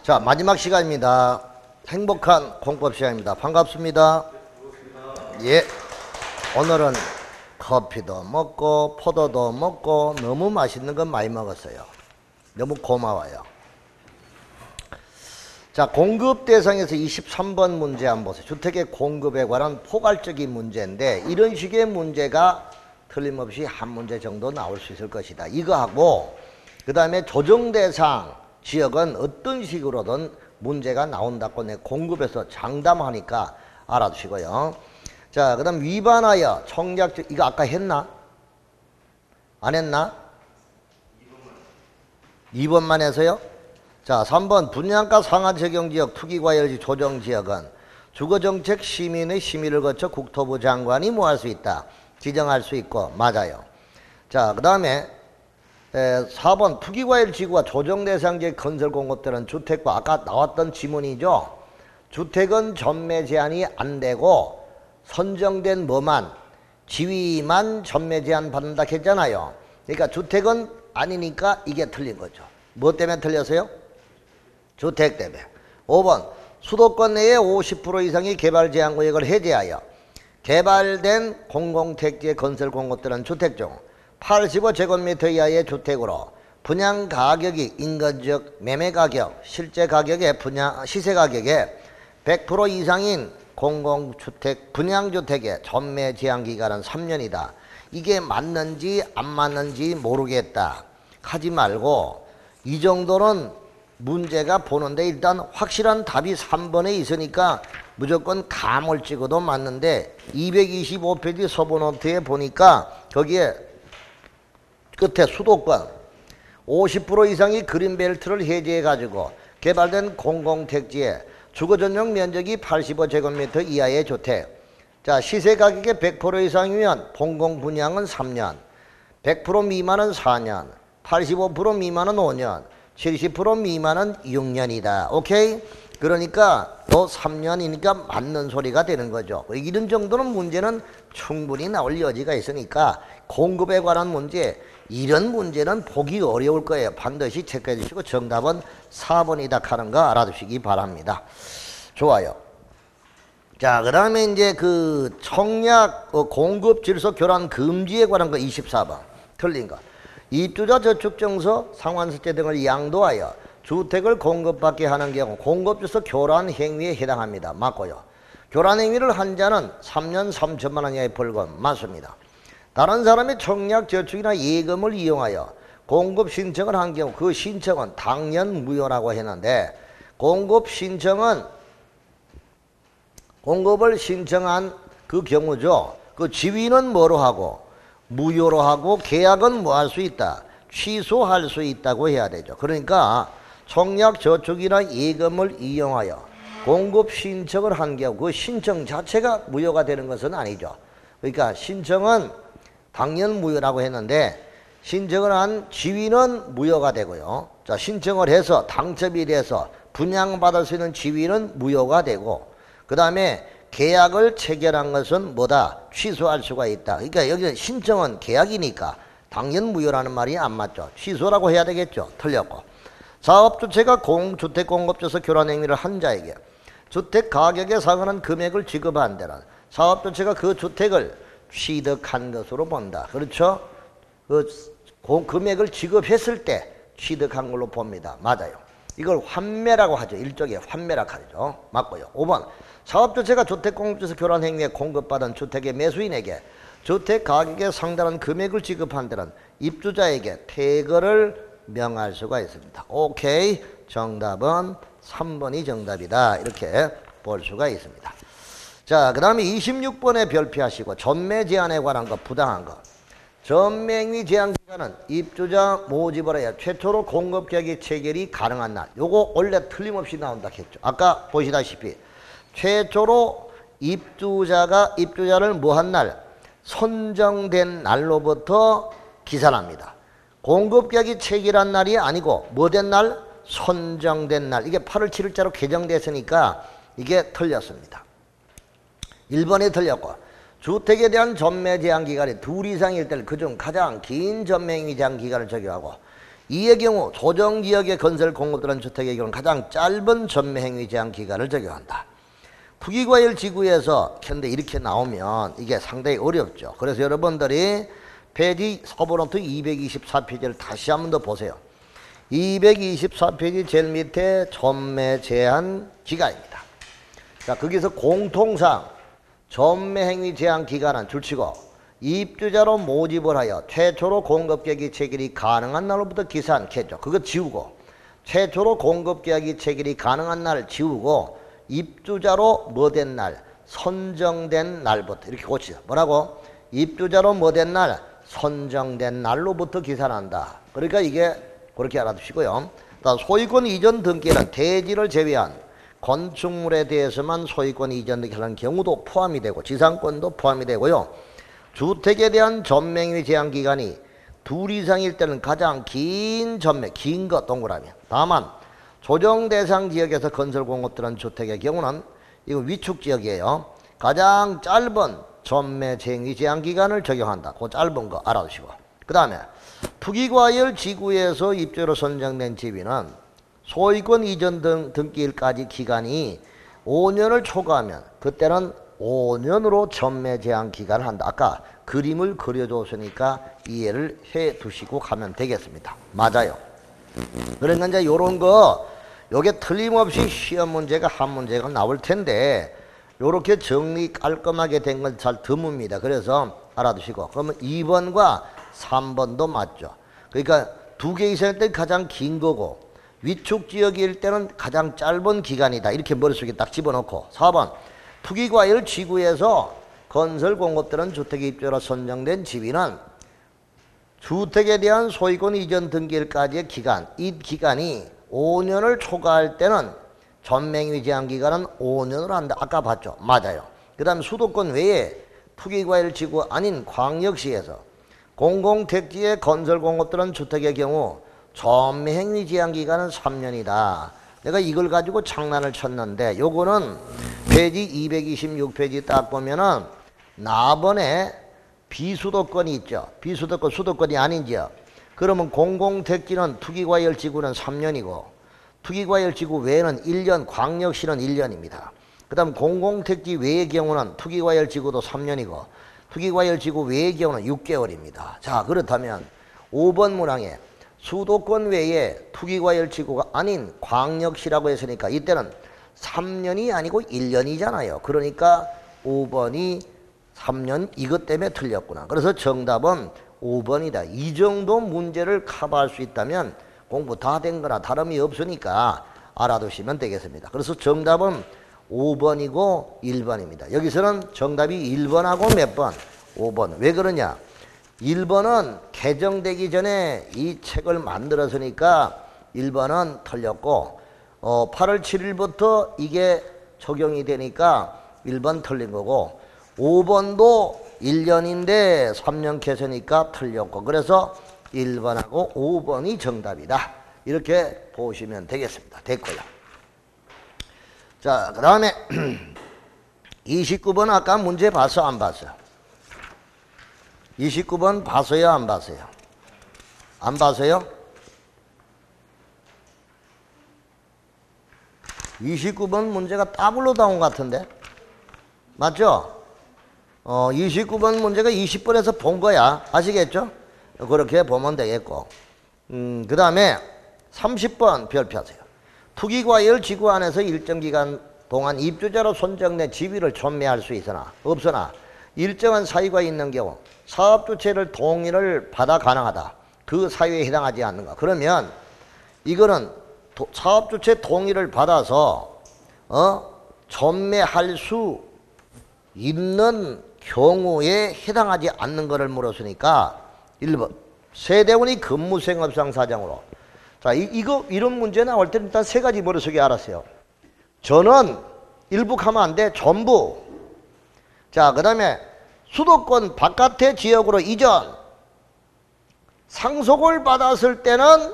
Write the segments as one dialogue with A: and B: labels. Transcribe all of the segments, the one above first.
A: 자, 마지막 시간입니다. 행복한 공법 시간입니다. 반갑습니다. 예. 오늘은 커피도 먹고 포도도 먹고 너무 맛있는 건 많이 먹었어요. 너무 고마워요. 자, 공급 대상에서 23번 문제 한번 보세요. 주택의 공급에 관한 포괄적인 문제인데 이런 식의 문제가 틀림없이 한 문제 정도 나올 수 있을 것이다. 이거하고 그 다음에 조정 대상 지역은 어떤 식으로든 문제가 나온다고 내 공급에서 장담하니까 알아두시고요. 자, 그 다음 위반하여 청약, 이거 아까 했나? 안 했나? 2번만 해서요? 자, 3번 분양가 상한 적용지역 투기과열지 조정지역은 주거정책 시민의 심의를 거쳐 국토부 장관이 뭐 할 수 있다? 지정할 수 있고 맞아요. 자, 그 다음에 4번 투기과열지구와 조정대상지의 건설공급들은 주택과 아까 나왔던 지문이죠. 주택은 전매 제한이 안 되고 선정된 뭐만 지위만 전매 제한 받는다 했잖아요. 그러니까 주택은 아니니까 이게 틀린 거죠. 뭐 때문에 틀렸어요? 주택 때문에. 5번 수도권 내에 50% 이상의 개발 제한 구역을 해제하여 개발된 공공택지의 건설 공급들은 주택 중 85제곱미터 이하의 주택으로 분양 가격이 인근지역 매매 가격, 실제 가격의 분양 시세 가격의 100% 이상인 공공주택 분양주택의 전매 제한 기간은 3년이다. 이게 맞는지 안 맞는지 모르겠다 하지 말고 이 정도는 문제가 보는데 일단 확실한 답이 3번에 있으니까 무조건 감을 찍어도 맞는데 225페이지 서브노트에 보니까 거기에 끝에 수도권 50% 이상의 그린벨트를 해제해가지고 개발된 공공택지에 주거전용 면적이 85제곱미터 이하의 주택. 자, 시세가격의 100% 이상이면 공공분양은 3년, 100% 미만은 4년, 85% 미만은 5년, 70% 미만은 6년이다. 오케이? 그러니까 또 3년이니까 맞는 소리가 되는 거죠. 이런 정도는 문제는 충분히 나올 여지가 있으니까 공급에 관한 문제, 이런 문제는 보기 어려울 거예요. 반드시 체크해 주시고 정답은 4번이다 하는 거 알아두시기 바랍니다. 좋아요. 자, 그 다음에 이제 그 청약 공급 질서 교란 금지에 관한 거 24번. 틀린 거. 입주자 저축증서, 상환서체 등을 양도하여 주택을 공급받게 하는 경우 공급질서 교란 행위에 해당합니다. 맞고요. 교란 행위를 한 자는 3년 3천만 원 이하의 벌금. 맞습니다. 다른 사람의 청약 저축이나 예금을 이용하여 공급 신청을 한 경우 그 신청은 당연 무효라고 했는데 공급을 신청한 그 경우죠. 그 지위는 뭐로 하고 무효로 하고 계약은 뭐 할 수 있다? 취소할 수 있다고 해야 되죠. 그러니까 청약 저축이나 예금을 이용하여 공급 신청을 한 경우 그 신청 자체가 무효가 되는 것은 아니죠. 그러니까 신청은 당연 무효라고 했는데 신청을 한 지위는 무효가 되고요. 자, 신청을 해서 당첨이 돼서 분양받을 수 있는 지위는 무효가 되고 그 다음에 계약을 체결한 것은 뭐다? 취소할 수가 있다. 그러니까 여기는 신청은 계약이니까 당연 무효라는 말이 안 맞죠. 취소라고 해야 되겠죠. 틀렸고. 사업주체가 공주택 공급져서 교란 행위를 한 자에게 주택 가격에 상응하는 금액을 지급한 데는 사업주체가 그 주택을 취득한 것으로 본다. 그렇죠? 그 금액을 지급했을 때 취득한 걸로 봅니다. 맞아요. 이걸 환매라고 하죠. 일종의 환매라고 하죠. 맞고요. 5번 사업주체가 주택공급져서 교란 행위에 공급받은 주택의 매수인에게 주택 가격에 상당한 금액을 지급한 데는 입주자에게 퇴거를 명할 수가 있습니다. 오케이. 정답은 3번이 정답이다. 이렇게 볼 수가 있습니다. 자, 그 다음에 26번에 별표하시고 전매 제한에 관한 거 부당한 거. 전매행위 제한 기간은 입주자 모집을 해야 최초로 공급 계약이 체결이 가능한 날. 요거 원래 틀림없이 나온다 했죠. 아까 보시다시피 최초로 입주자를 뭐 한 날? 선정된 날로부터 기산합니다. 공급 계약이 체결한 날이 아니고 뭐 된 날? 선정된 날. 이게 8월 7일자로 개정됐으니까 이게 틀렸습니다. 1번이 틀렸고 주택에 대한 전매 제한 기간이 2 이상일 때는 그중 가장 긴 전매행위 제한 기간을 적용하고 이의 경우 조정지역의 건설 공급들은 주택의 경우는 가장 짧은 전매행위 제한 기간을 적용한다. 투기과열 지구에서 현대 이렇게 나오면 이게 상당히 어렵죠. 그래서 여러분들이 페이지 서부노트 224페이지를 다시 한 번 더 보세요. 224페이지 제일 밑에 전매 제한 기간입니다. 자, 거기서 공통상 전매행위 제한 기간은 줄치고 입주자로 모집을 하여 최초로 공급계약이 체결이 가능한 날로부터 기산케죠. 그거 지우고 최초로 공급계약이 체결이 가능한 날 지우고 입주자로 뭐된 날, 선정된 날부터 이렇게 고치죠. 뭐라고? 입주자로 뭐된 날, 선정된 날로부터 기산한다. 그러니까 이게 그렇게 알아두시고요. 소유권 이전 등기는 대지를 제외한 건축물에 대해서만 소유권 이전 등기하는 경우도 포함이 되고 지상권도 포함이 되고요. 주택에 대한 전매행위 제한 기간이 2 이상일 때는 가장 긴 전매, 긴 거 동그라미. 다만 조정 대상 지역에서 건설 공급들은 주택의 경우는 이거 위축 지역이에요. 가장 짧은 전매 행위 제한 기간을 적용한다. 그 짧은 거 알아두시고. 그 다음에 투기과열 지구에서 입주로 선정된 집이는 소유권 이전 등기일까지 기간이 5년을 초과하면 그때는 5년으로 전매 제한 기간을 한다. 아까 그림을 그려줬으니까 이해를 해 두시고 가면 되겠습니다. 맞아요. 그러니까 이제 요런 거 요게 틀림없이 시험 문제가 한 문제가 나올 텐데 요렇게 정리 깔끔하게 된 건 잘 드뭅니다. 그래서 알아두시고 그러면 2번과 3번도 맞죠. 그러니까 2개 이상일 때 가장 긴 거고 위축 지역일 때는 가장 짧은 기간이다. 이렇게 머릿속에 딱 집어넣고 4번 투기과열 지구에서 건설 공급들은 주택 입주로 선정된 지위는 주택에 대한 소유권 이전 등기일까지의 기간, 이 기간이 5년을 초과할 때는 전매행위 제한 기간은 5년으로 한다. 아까 봤죠? 맞아요. 그 다음 수도권 외에 투기과열 지구 아닌 광역시에서 공공택지의 건설 공급들은 주택의 경우 전매행위 제한 기간은 3년이다. 내가 이걸 가지고 장난을 쳤는데 요거는 페이지 226페이지 딱 보면은 나번에 비수도권이 있죠. 비수도권, 수도권이 아닌 지역. 그러면 공공택지는 투기과열 지구는 3년이고 투기과열 지구 외에는 1년, 광역시는 1년입니다. 그 다음 공공택지 외의 경우는 투기과열 지구도 3년이고 투기과열 지구 외의 경우는 6개월입니다. 자, 그렇다면 5번 문항에 수도권 외에 투기과열 지구가 아닌 광역시라고 했으니까 이때는 3년이 아니고 1년이잖아요. 그러니까 5번이 3년 이것 때문에 틀렸구나. 그래서 정답은 5번이다. 이 정도 문제를 커버할 수 있다면 공부 다 된 거나 다름이 없으니까 알아두시면 되겠습니다. 그래서 정답은 5번이고 1번입니다. 여기서는 정답이 1번하고 몇 번? 5번. 왜 그러냐? 1번은 개정되기 전에 이 책을 만들었으니까 1번은 틀렸고 8월 7일부터 이게 적용이 되니까 1번 틀린 거고 5번도 1년인데 3년 캐서니까 틀렸고 그래서 1번하고 5번이 정답이다. 이렇게 보시면 되겠습니다. 됐고요. 자, 그 다음에 29번 아까 문제 봤어? 안 봤어요? 29번 봤어요? 안 봤어요? 안 봤어요? 29번 문제가 더블로 나온 것 같은데? 맞죠? 29번 문제가 20번에서 본 거야. 아시겠죠? 그렇게 보면 되겠고. 그 다음에 30번 별표하세요. 투기과열 지구 안에서 일정 기간 동안 입주자로 선정된 지위를 전매할 수 없으나 일정한 사유가 있는 경우 사업주체를 동의를 받아 가능하다. 그 사유에 해당하지 않는가. 그러면 이거는 사업주체 동의를 받아서 전매할 수 있는 경우에 해당하지 않는 것을 물었으니까 1번 세대원이 근무생업상 사정으로. 자, 이런 문제 나올 때는 일단 세 가지 머릿속에 알았어요. 전원 일부하면 안 돼. 전부. 자, 그 다음에 수도권 바깥의 지역으로 이전. 상속을 받았을 때는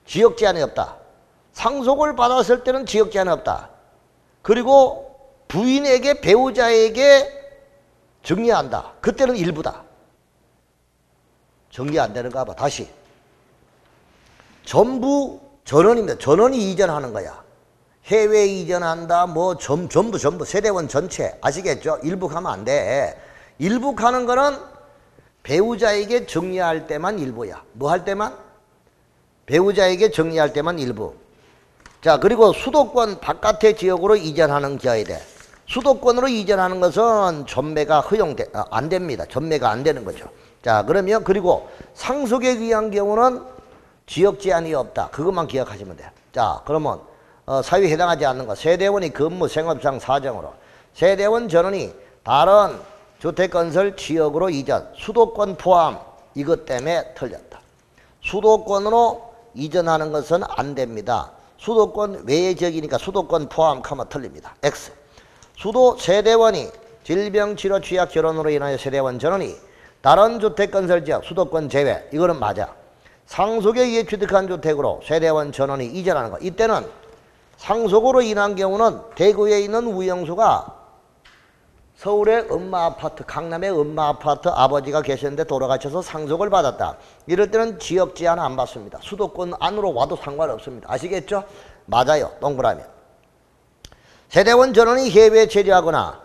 A: 지역 제한이 없다. 상속을 받았을 때는 지역 제한이 없다. 그리고 부인에게 배우자에게 정리한다. 그때는 일부다. 정리 안 되는가 봐. 다시. 전부 전원입니다. 전원이 이전하는 거야. 해외 이전한다, 뭐 전부 세대원 전체 아시겠죠? 일부 가면 안 돼. 일부 가는 거는 배우자에게 정리할 때만 일부야. 뭐 할 때만? 배우자에게 정리할 때만 일부. 자, 그리고 수도권 바깥의 지역으로 이전하는 겨야 돼. 수도권으로 이전하는 것은 전매가 안 됩니다. 전매가 안 되는 거죠. 자, 그러면 그리고 상속에 의한 경우는 지역 제한이 없다. 그것만 기억하시면 돼요. 자, 그러면 사유에 해당하지 않는 것. 세대원이 근무 생업상 사정으로 세대원 전원이 다른 주택건설 지역으로 이전, 수도권 포함, 이것 때문에 틀렸다. 수도권으로 이전하는 것은 안 됩니다. 수도권 외의 지역이니까 수도권 포함하면 틀립니다. X. 수도 세대원이 질병, 치료, 취약, 결혼으로 인하여 세대원 전원이 다른 주택건설 지역, 수도권 제외, 이거는 맞아. 상속에 의해 취득한 주택으로 세대원 전원이 이전하는 것. 이때는 상속으로 인한 경우는 대구에 있는 우영수가 서울의 엄마 아파트, 강남의 엄마 아파트 아버지가 계셨는데 돌아가셔서 상속을 받았다. 이럴 때는 지역 제한 안 받습니다. 수도권 안으로 와도 상관없습니다. 아시겠죠? 맞아요. 동그라미. 세대원 전원이 해외에 체류하거나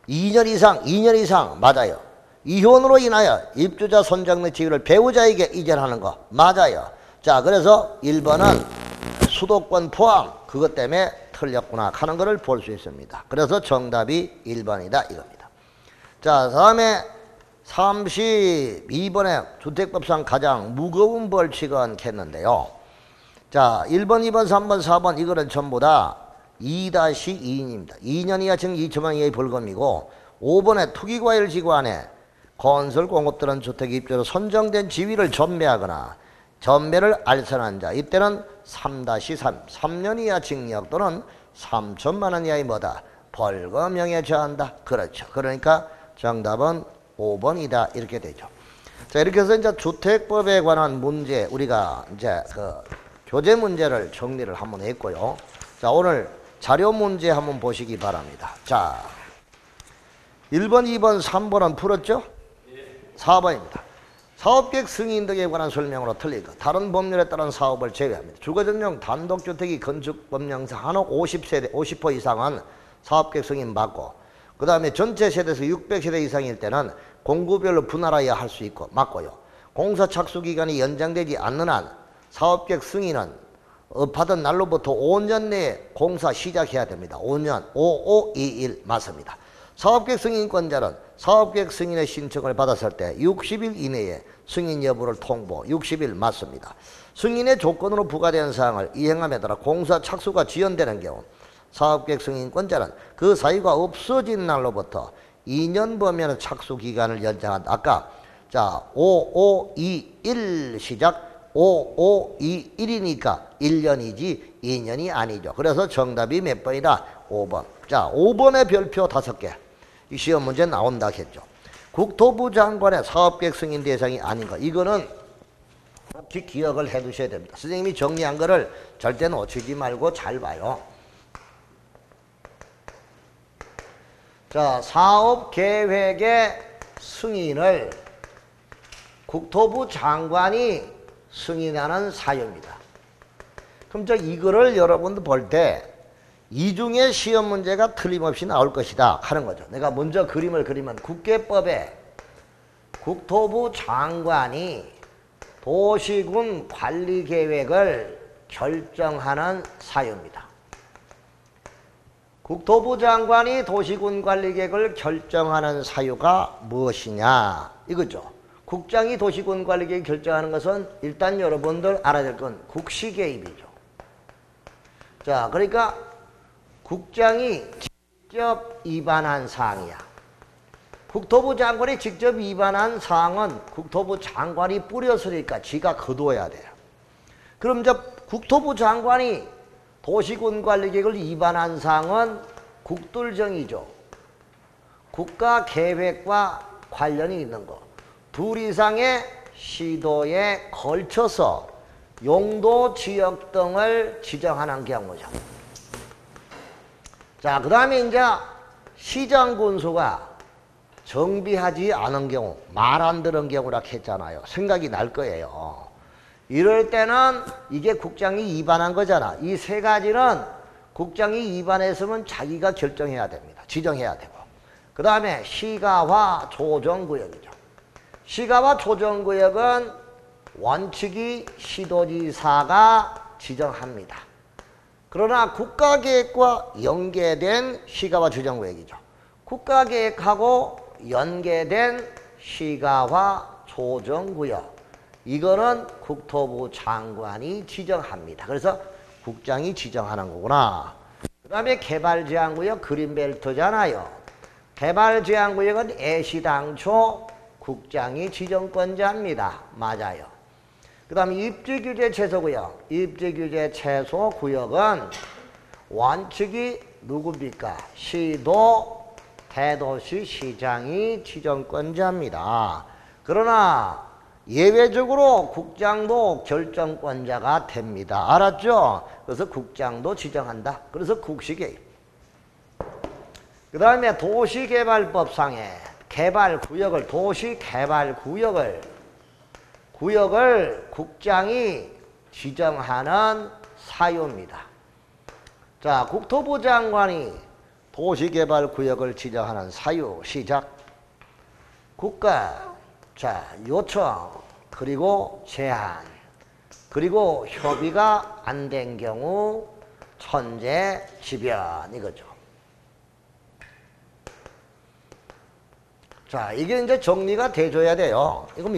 A: 2년 이상 맞아요. 이혼으로 인하여 입주자 선정 및 지위를 배우자에게 이전하는 거 맞아요. 자, 그래서 1번은 수도권 포함, 그것 때문에 틀렸구나 하는 것을 볼 수 있습니다. 그래서 정답이 1번이다 이겁니다. 자, 다음에 32번에 주택법상 가장 무거운 벌칙은 겠는데요. 자, 1번, 2번, 3번, 4번 이거는 전부 다 2-2인입니다. 2년 이하 즉 2천만 이하의 벌금이고 5번에 투기과열 지구안에 건설 공업들은 주택 입주로 선정된 지위를 전매하거나 전매를 알선한 자 이때는 3-3 3년 이하 징역 또는 3천만 원 이하의 뭐다? 벌금형에 처한다. 그렇죠. 그러니까 정답은 5번이다 이렇게 되죠. 자, 이렇게 해서 이제 주택법에 관한 문제 우리가 이제 그 교재 문제를 정리를 한번 했고요. 자, 오늘 자료 문제 한번 보시기 바랍니다. 자, 1번, 2번, 3번은 풀었죠? 4번입니다. 사업계획 승인 등에 관한 설명으로 틀린 것. 다른 법률에 따른 사업을 제외합니다. 주거전용 단독주택이 건축법령상 한옥 50% 이상은 사업계획 승인 받고 그 다음에 전체 세대에서 600세대 이상일 때는 공구별로 분할하여 할 수 있고 맞고요. 공사 착수기간이 연장되지 않는 한 사업계획 승인은 업하던 날로부터 5년 내에 공사 시작해야 됩니다. 5년 5521 맞습니다. 사업계획 승인권자는 사업계획 승인의 신청을 받았을 때 60일 이내에 승인 여부를 통보 60일 맞습니다. 승인의 조건으로 부과되는 사항을 이행함에 따라 공사 착수가 지연되는 경우 사업계획 승인권자는 그 사유가 없어진 날로부터 2년 범위의 착수 기간을 연장한다. 아까 자 5521 시작 5521이니까 1년이지 2년이 아니죠. 그래서 정답이 몇 번이다? 5번. 자, 5번의 별표 5개. 이 시험 문제 나온다 했죠. 국토부 장관의 사업계획 승인 대상이 아닌 거. 이거는 혹시 기억을 해 두셔야 됩니다. 선생님이 정리한 거를 절대 놓치지 말고 잘 봐요. 자, 사업계획의 승인을 국토부 장관이 승인하는 사유입니다. 그럼 이거를 여러분들 볼 때 이 중에 시험 문제가 틀림없이 나올 것이다 하는 거죠. 내가 먼저 그림을 그리면 국계법에 국토부 장관이 도시군 관리계획을 결정하는 사유입니다. 국토부 장관이 도시군 관리계획을 결정하는 사유가 무엇이냐 이거죠. 국장이 도시군 관리계획 결정하는 것은 일단 여러분들 알아야 될 건 국시 개입이죠. 자, 그러니까 국장이 직접 위반한 사항이야. 국토부 장관이 직접 위반한 사항은 국토부 장관이 뿌렸으니까 지가 거둬야 돼요. 그럼 이제 국토부 장관이 도시군 관리계획을 위반한 사항은 국들정이죠. 국가계획과 관련이 있는 거. 둘 이상의 시도에 걸쳐서 용도 지역 등을 지정하는 경우죠. 자, 그 다음에 이제 시장군수가 정비하지 않은 경우, 말 안 들은 경우라 했잖아요. 생각이 날 거예요. 이럴 때는 이게 국장이 위반한 거잖아. 이 세 가지는 국장이 위반했으면 자기가 결정해야 됩니다. 지정해야 되고. 그 다음에 시가화 조정구역이죠. 시가화 조정구역은 원칙이 시도지사가 지정합니다. 그러나 국가계획과 연계된 시가화 조정구역이죠. 국가계획하고 연계된 시가화 조정구역, 이거는 국토부 장관이 지정합니다. 그래서 국장이 지정하는 거구나. 그 다음에 개발제한구역 그린벨트잖아요. 개발제한구역은 애시당초 국장이 지정권자입니다. 맞아요. 그 다음에 입지규제 최소구역. 입지규제 최소구역은 원칙이 누굽니까? 시도, 대도시 시장이 지정권자입니다. 그러나 예외적으로 국장도 결정권자가 됩니다. 알았죠? 그래서 국장도 지정한다. 그래서 국시계획. 그 다음에 도시개발법상에 개발구역을, 도시개발구역을 국장이 지정하는 사유입니다. 자, 국토부 장관이 도시개발구역을 지정하는 사유 시작. 국가, 자, 요청, 그리고 제한, 그리고 협의가 안 된 경우 천재지변 이거죠. 자, 이게 이제 정리가 돼줘야 돼요. 이거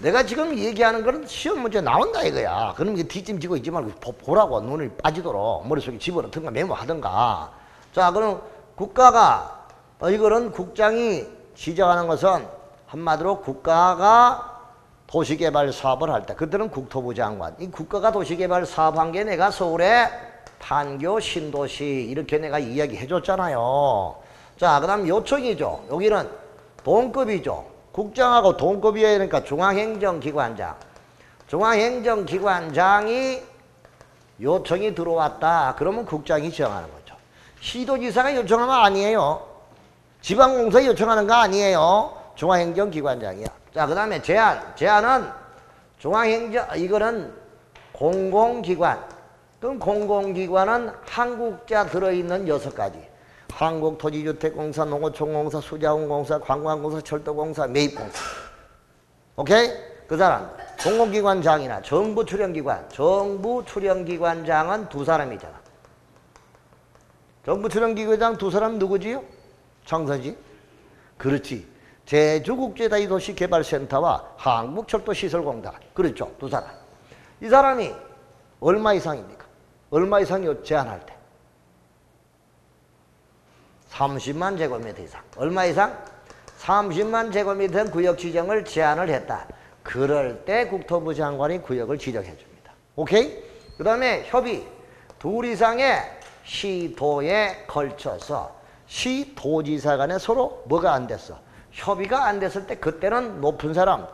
A: 내가 지금 얘기하는 거는 시험 문제 나온다 이거야. 그럼 이게 뒷짐지고 있지 말고 보라고, 눈을 빠지도록 머릿속에 집어넣든가 메모하든가. 자, 그럼 국가가 이거는 국장이 지정하는 것은 한마디로 국가가 도시개발 사업을 할 때, 그때는 국토부 장관. 이 국가가 도시개발 사업한 게 내가 서울에 판교 신도시 이렇게 내가 이야기해 줬잖아요. 자, 그 다음 요청이죠. 여기는 동급이죠. 국장하고 동급이어야 되니까 중앙행정기관장. 중앙행정기관장이 요청이 들어왔다. 그러면 국장이 지정하는 거죠. 시도지사가 요청하면 아니에요. 지방공사 요청하는 거 아니에요. 중앙행정기관장이야. 자, 그 다음에 제한. 제한은 이거는 공공기관. 그럼 공공기관은 한국자 들어있는 6가지. 한국토지주택공사, 농어촌공사, 수자원공사, 관광공사, 철도공사, 매입공사. 오케이? 그 사람 공공기관장이나 정부출연기관. 정부출연기관장은 2사람이잖아. 정부출연기관장 2사람 누구지요? 청서지? 그렇지. 제주국제다이도시개발센터와 한국철도시설공단. 그렇죠. 2사람. 이 사람이 얼마 이상입니까? 얼마 이상이요? 제한할 때 30만 제곱미터 이상. 얼마 이상? 30만 제곱미터 구역 지정을 제한을 했다. 그럴 때 국토부 장관이 구역을 지정해 줍니다. 오케이? 그 다음에 협의. 2 이상의 시도에 걸쳐서 시도지사 간에 서로 뭐가 안 됐어? 협의가 안 됐을 때 그때는 높은 사람,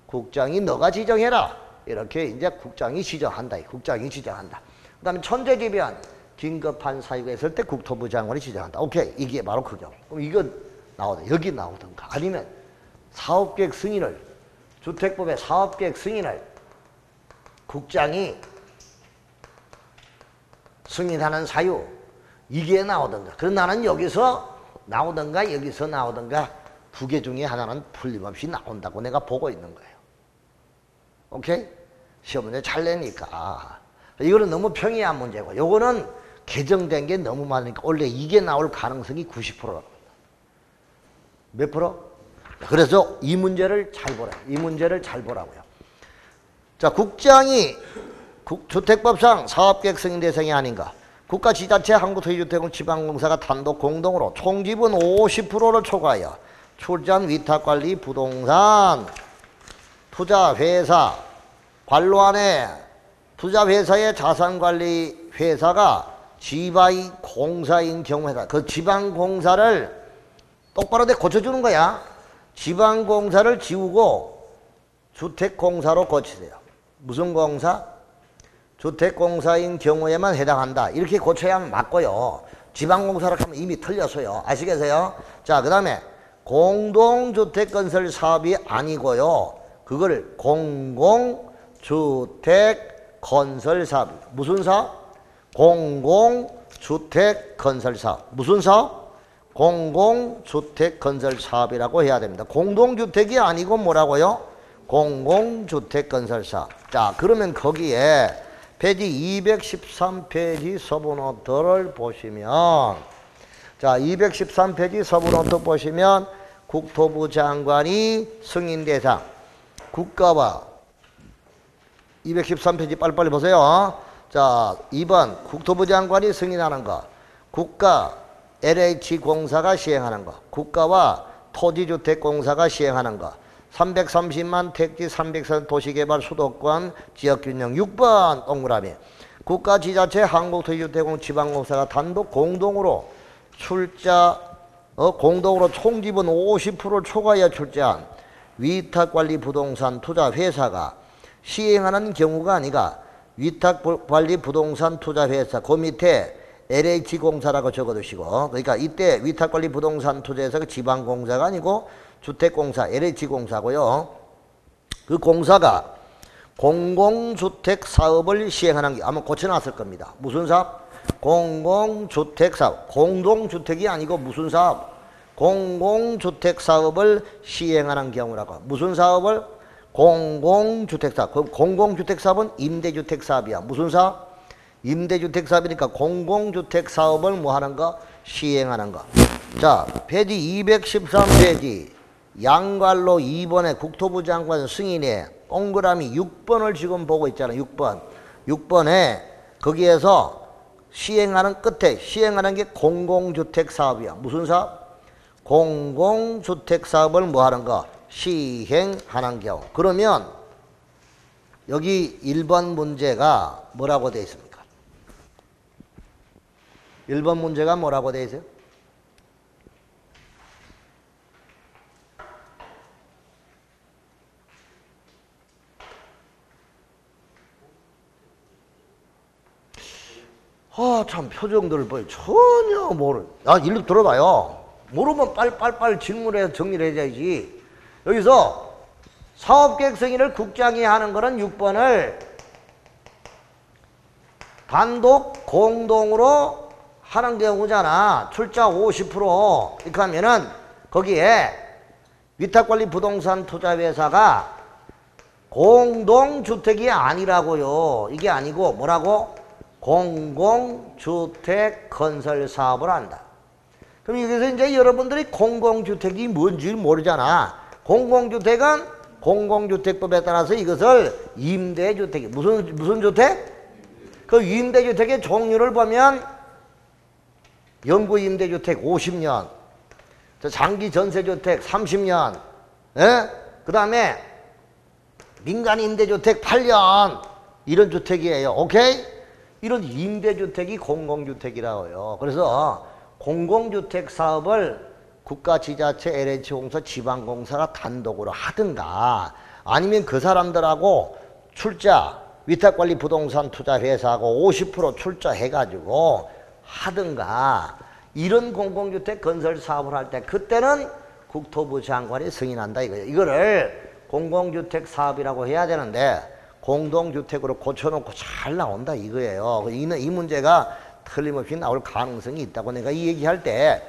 A: 국장이 너가 지정해라. 이렇게 이제 국장이 지정한다. 국장이 지정한다. 그 다음에 천재지변. 긴급한 사유가 있을 때 국토부 장관이 지정한다. 오케이. 이게 바로 그 경우. 그럼 이거 여기 나오든가. 아니면 사업계획 승인을, 주택법의 사업계획 승인을 국장이 승인하는 사유. 이게 나오든가. 그럼 나는 여기서 나오든가 여기서 나오든가 2개 중에 하나는 풀림없이 나온다고 내가 보고 있는 거예요. 오케이? 시험 문제 잘 내니까. 이거는 너무 평이한 문제고, 요거는 개정된 게 너무 많으니까 원래 이게 나올 가능성이 90%라고. 몇 프로? 그래서 이 문제를 잘 보라. 이 문제를 잘 보라고요. 자, 국장이 주택법상 사업계획 승인 대상이 아닌가. 국가지자체, 한국토지주택은 지방공사가 단독 공동으로 총지분 50%를 초과하여 출자한 위탁관리 부동산 투자회사 관로안에 투자회사의 자산관리 회사가 지방공사인 경우에다 그 지방공사를 똑바로 내 고쳐주는 거야. 지방공사를 지우고 주택공사로 고치세요. 무슨 공사? 주택공사인 경우에만 해당한다. 이렇게 고쳐야만 맞고요. 지방공사로 하면 이미 틀렸어요. 아시겠어요? 자, 그 다음에 공동주택건설 사업이 아니고요. 그걸 공공 공공주택 건설 사업. 무슨 사업? 공공주택 건설 사업. 무슨 사업? 공공주택 건설 사업이라고 해야 됩니다. 공동주택이 아니고 뭐라고요? 공공주택 건설 사업. 자, 그러면 거기에 페이지 213페이지 서브노트를 보시면, 자, 213페이지 서브노트 보시면 국토부 장관이 승인 대상, 국가와 213페이지 빨리빨리 보세요. 자, 2번 국토부 장관이 승인하는 거, 국가 LH공사가 시행하는 거, 국가와 토지주택공사가 시행하는 거, 330만 택지 300선 도시개발 수도권 지역균형. 6번 동그라미, 국가 지자체 한국토지주택공 지방공사가 단독 공동으로 공동으로 총지분 50%를 초과하여 출자한 위탁관리 부동산 투자 회사가 시행하는 경우가 아니라 위탁관리 부동산 투자 회사, 그 밑에 LH공사라고 적어두시고, 그러니까 이때 위탁관리 부동산 투자회사가 지방공사가 아니고 주택공사 LH공사고요. 그 공사가 공공주택 사업을 시행하는 게 아마 고쳐놨을 겁니다. 무슨 사업? 공공주택 사업. 공동주택이 아니고 무슨 사업? 공공주택 사업을 시행하는 경우라고. 무슨 사업을? 공공주택 사업. 그 공공주택 사업은 임대주택 사업이야. 무슨 사업? 임대주택 사업이니까 공공주택 사업을 뭐 하는 거? 시행하는 거. 자, 페이지 213페이지 양갈로 2번에 국토부 장관 승인에 동그라미 6번을 지금 보고 있잖아요. 6번. 6번에 거기에서 시행하는 끝에 시행하는 게 공공주택 사업이야. 무슨 사업? 공공주택 사업을 뭐 하는 거? 시행하는 경우. 그러면 여기 1번 문제가 뭐라고 되어 있습니까? 1번 문제가 뭐라고 되어 있어요? 아, 참, 표정들을 보여. 전혀 모르. 야, 일로 들어봐요. 모르면 빨리 질문해서 정리를 해야지. 여기서 사업계획 승인을 국장이 하는 거는 6번을 단독 공동으로 하는 경우잖아. 출자 50%. 이렇게 하면은 거기에 위탁관리 부동산 투자회사가 공동주택이 아니라고요. 이게 아니고 뭐라고? 공공주택 건설 사업을 한다. 그럼 여기서 이제 여러분들이 공공주택이 뭔지 모르잖아. 공공주택은 공공주택법에 따라서 이것을 임대주택, 무슨 주택? 그 임대주택의 종류를 보면 영구 임대주택 50년, 장기 전세주택 30년, 예? 그 다음에 민간 임대주택 8년, 이런 주택이에요. 오케이? 이런 임대주택이 공공주택이라고요. 그래서 공공주택 사업을 국가, 지자체, LH공사, 지방공사가 단독으로 하든가 아니면 그 사람들하고 출자, 위탁관리 부동산 투자회사하고 50% 출자해가지고 하든가 이런 공공주택 건설 사업을 할 때 그때는 국토부 장관이 승인한다 이거예요. 이거를 공공주택 사업이라고 해야 되는데 공동주택으로 고쳐놓고 잘 나온다 이거예요. 이 문제가 틀림없이 나올 가능성이 있다고 내가 이 얘기할 때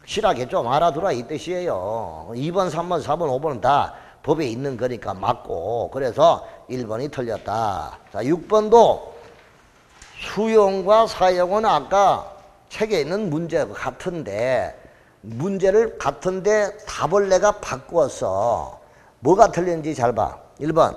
A: 확실하게 좀 알아두라 이 뜻이에요. 2번, 3번, 4번, 5번은 다 법에 있는 거니까 맞고, 그래서 1번이 틀렸다. 자, 6번도 수용과 사용은 아까 책에 있는 문제가 같은데 답을 내가 바꾸었어. 뭐가 틀렸는지 잘 봐. 1번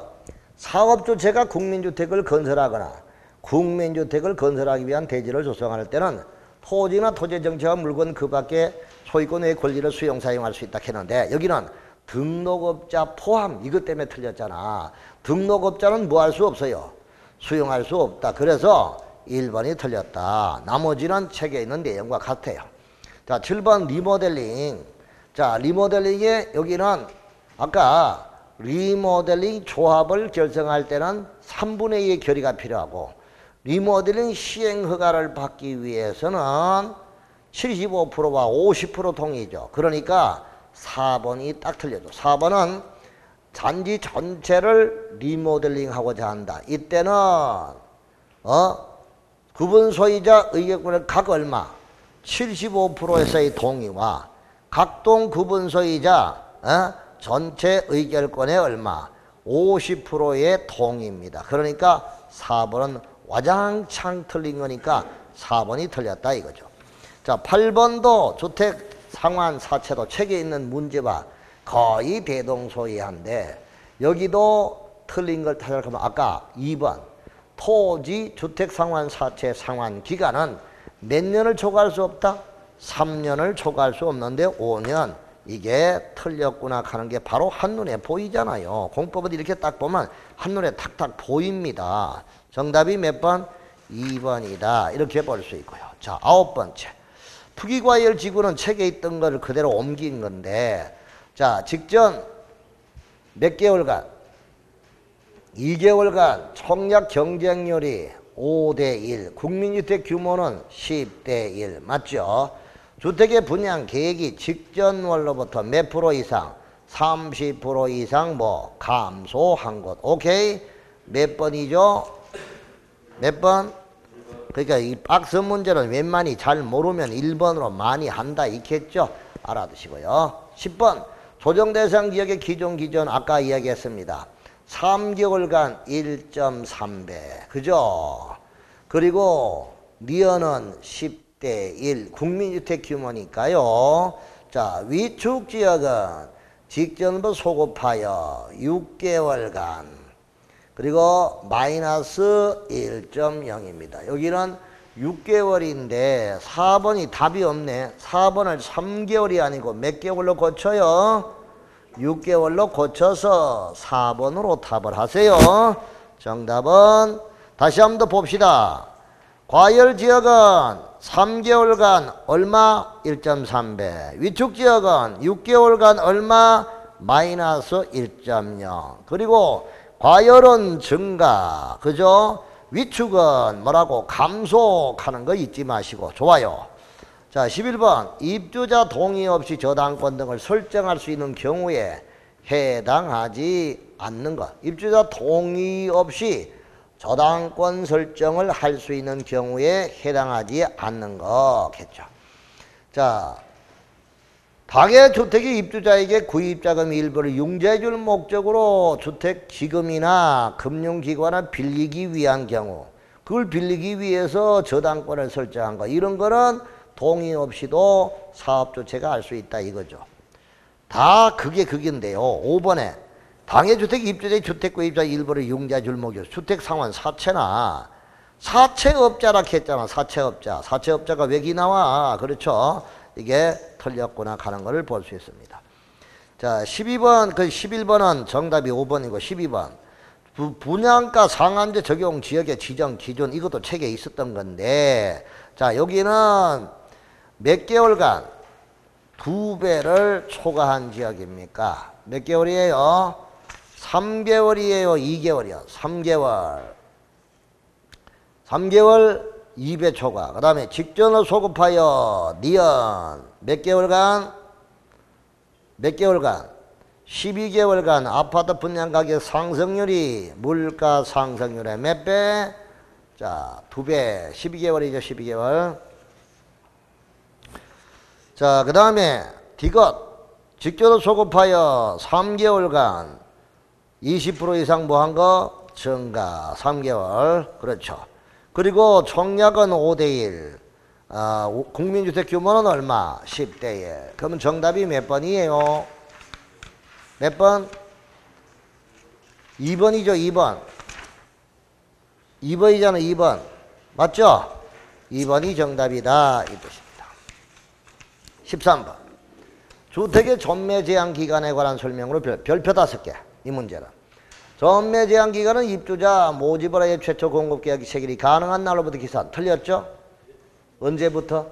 A: 사업주체가 국민주택을 건설하거나 국민주택을 건설하기 위한 대지를 조성할 때는 토지나 토지정체와 물건 그 밖에 소유권 외의 권리를 수용 사용할 수 있다 했는데 여기는 등록업자 포함 이것 때문에 틀렸잖아. 등록업자는 뭐 할 수 없어요. 수용할 수 없다. 그래서 1번이 틀렸다. 나머지는 책에 있는 내용과 같아요. 자, 7번 리모델링. 자, 리모델링에 여기는 아까 리모델링 조합을 결성할 때는 3분의 2의 결의가 필요하고 리모델링 시행 허가를 받기 위해서는 75%와 50% 동의죠. 그러니까 4번이 딱 틀려져. 4번은 단지 전체를 리모델링 하고자 한다. 이때는 구분 소유자 의결권의 각 얼마? 75%에서의 동의와 각동 구분 소유자 전체 의결권의 얼마? 50%의 동의입니다. 그러니까 4번은 와장창 틀린 거니까 4번이 틀렸다 이거죠. 자, 8번도 주택 상환 사채도 책에 있는 문제와 거의 대동소이한데 여기도 틀린 걸 찾아가면 아까 2번 토지 주택 상환 사채 상환 기간은 몇 년을 초과할 수 없다? 3년을 초과할 수 없는데 5년. 이게 틀렸구나 하는 게 바로 한눈에 보이잖아요. 공법은 이렇게 딱 보면 한눈에 탁탁 보입니다. 정답이 몇 번? 2번이다. 이렇게 볼 수 있고요. 자, 9번째. 투기과열 지구는 책에 있던 걸 그대로 옮긴 건데, 자, 직전 몇 개월간? 2개월간 청약 경쟁률이 5대1, 국민주택 규모는 10대1, 맞죠? 주택의 분양 계획이 직전월로부터 몇 프로 이상? 30% 이상 뭐 감소한 것. 오케이? 몇 번이죠? 몇 번? 그러니까 이 박스 문제는 웬만히 잘 모르면 1번으로 많이 한다 있겠죠? 알아두시고요. 10번 조정 대상 지역의 기존 아까 이야기했습니다. 3개월간 1.3배. 그죠? 그리고 니어는 10대1 국민주택 규모니까요. 자, 위축 지역은 직전부 소급하여 6개월간 그리고 마이너스 1.0입니다. 여기는 6개월인데 4번이 답이 없네. 4번을 3개월이 아니고 몇 개월로 고쳐요? 6개월로 고쳐서 4번으로 답을 하세요. 정답은 다시 한번 더 봅시다. 과열지역은 3개월간 얼마? 1.3배. 위축지역은 6개월간 얼마? 마이너스 1.0. 그리고 과열은 증가. 그죠? 위축은 뭐라고? 감소하는 거 잊지 마시고. 좋아요. 자, 11번. 입주자 동의 없이 저당권 등을 설정할 수 있는 경우에 해당하지 않는 것. 입주자 동의 없이 저당권 설정을 할 수 있는 경우에 해당하지 않는 거겠죠. 자, 당해주택이 입주자에게 구입자금 일부를 융자해 줄 목적으로 주택기금이나 금융기관을 빌리기 위한 경우 그걸 빌리기 위해서 저당권을 설정한 거 이런 거는 동의 없이도 사업주체가 할 수 있다 이거죠. 다 그게인데요. 5번에 당해주택 입주자의 주택구입자 일부를 융자해 줄 목적 주택상환 사채나 사채업자라 했잖아. 사채업자가 왜 기 나와? 그렇죠. 이게 틀렸구나 하는 것을 볼 수 있습니다. 자, 12번, 11번은 정답이 5번이고 12번. 분양가 상한제 적용 지역의 지정 기준 이것도 책에 있었던 건데 자, 여기는 몇 개월간 2배를 초과한 지역입니까? 몇 개월이에요? 3개월이에요? 2개월이요? 3개월 2배 초과. 그 다음에 직전을 소급하여 니은 몇 개월간? 12개월간 아파트 분양가격 상승률이 물가 상승률의 몇 배? 자, 2배. 12개월이죠. 12개월. 자, 그 다음에 디귿 직전을 소급하여 3개월간 20% 이상 뭐한 거? 증가. 3개월. 그렇죠. 그리고 청약은 5대1. 국민주택 규모는 얼마? 10대1. 그러면 정답이 몇 번이에요? 몇 번? 2번이죠. 2번. 2번이잖아. 2번. 맞죠? 2번이 정답이다. 이 뜻입니다. 13번. 주택의 전매 제한 기간에 관한 설명으로 별표 5개. 이 문제는. 전매 제한 기간은 입주자 모집을 하여 최초 공급 계약이 체결이 가능한 날로부터 기산. 틀렸죠? 언제부터?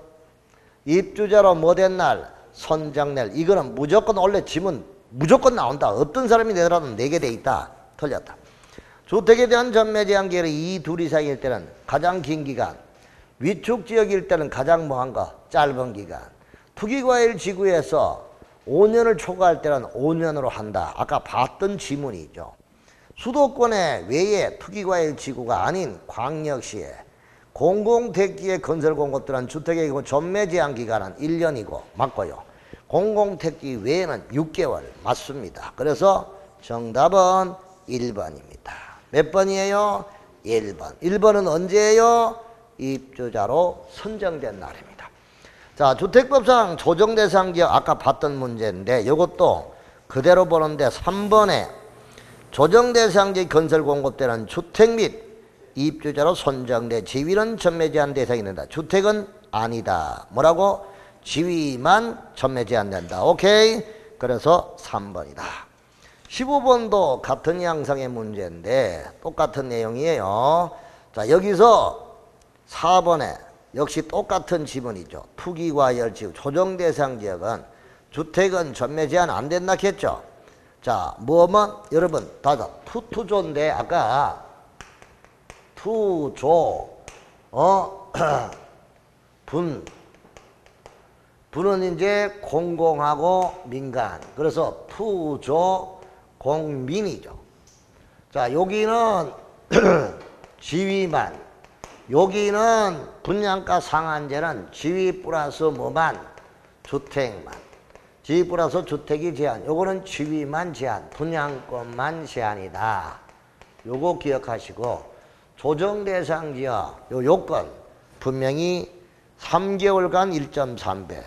A: 입주자로 못된 날, 선장날. 이거는 무조건 원래 지문 무조건 나온다. 어떤 사람이 내더라도 4개 돼 있다. 틀렸다. 주택에 대한 전매 제한 기간이 2, 2 이상일 때는 가장 긴 기간. 위축 지역일 때는 가장 뭐한 거? 짧은 기간. 투기과열 지구에서 5년을 초과할 때는 5년으로 한다. 아까 봤던 지문이죠. 수도권의 외에 투기과열지구가 아닌 광역시에 공공택지의 건설 공급들은 주택의 전매 제한 기간은 1년이고 맞고요. 공공택지 외에는 6개월 맞습니다. 그래서 정답은 1번입니다. 몇 번이에요? 1번. 1번은 언제예요? 입주자로 선정된 날입니다. 자, 주택법상 조정대상지역 아까 봤던 문제인데 이것도 그대로 보는데 3번에 조정대상지 건설 공급되는 주택 및 입주자로 선정돼 지위는 전매 제한 대상이 된다. 주택은 아니다. 뭐라고? 지위만 전매 제한된다. 오케이? 그래서 3번이다. 15번도 같은 양상의 문제인데 똑같은 내용이에요. 자, 여기서 4번에 역시 똑같은 지문이죠. 투기과열지구 조정대상지역은 주택은 전매 제한 안 된다 했죠. 자, 뭐만 여러분 다자 투조인데 아까 투조 분은 이제 공공하고 민간. 그래서 투조 공민이죠. 자, 여기는 지위만, 여기는 분양가 상한제는 지위 플러스 뭐만? 주택만. 지위 플러스 주택이 제한. 요거는 지위만 제한, 분양권만 제한이다. 요거 기억하시고 조정대상지역 요 요건 분명히 3개월간 1.3배,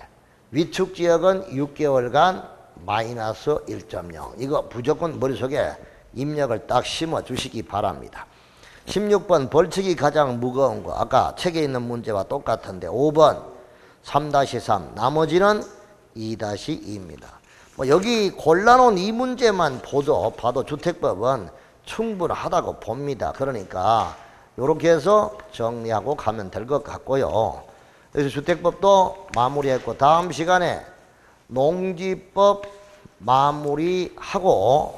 A: 위축지역은 6개월간 마이너스 1.0. 이거 무조건 머릿속에 입력을 딱 심어 주시기 바랍니다. 16번 벌칙이 가장 무거운 거 아까 책에 있는 문제와 똑같은데 5번 3-3 나머지는 2-2입니다. 뭐 여기 골라놓은 이 문제만 봐도 주택법은 충분하다고 봅니다. 그러니까 이렇게 해서 정리하고 가면 될 것 같고요. 그래서 주택법도 마무리했고 다음 시간에 농지법 마무리하고